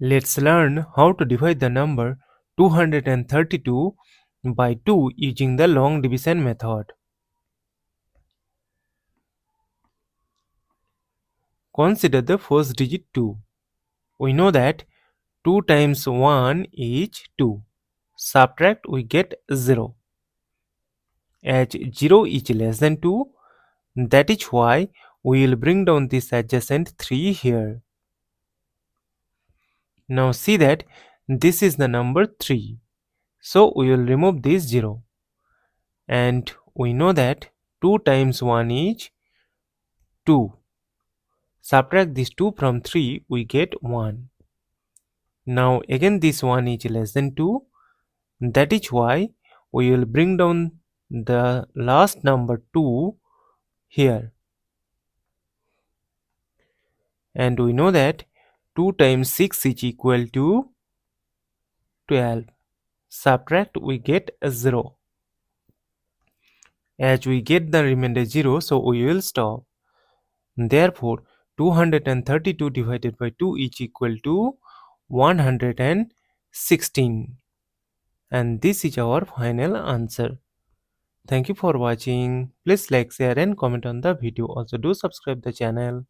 Let's learn how to divide the number 232 by 2 using the long division method. Consider the first digit 2. We know that 2 times 1 is 2. Subtract, we get 0. As 0 is less than 2, that is why we will bring down this adjacent 3 here. Now see that this is the number 3. So we will remove this 0. And we know that 2 times 1 is 2. Subtract this 2 from 3, we get 1. Now again this 1 is less than 2. That is why we will bring down the last number 2 here. And we know that 2 times 6 is equal to 12. Subtract, we get a 0. As we get the remainder 0, so we will stop. Therefore, 232 divided by 2 is equal to 116. And this is our final answer. Thank you for watching. Please like, share and comment on the video. Also do subscribe the channel.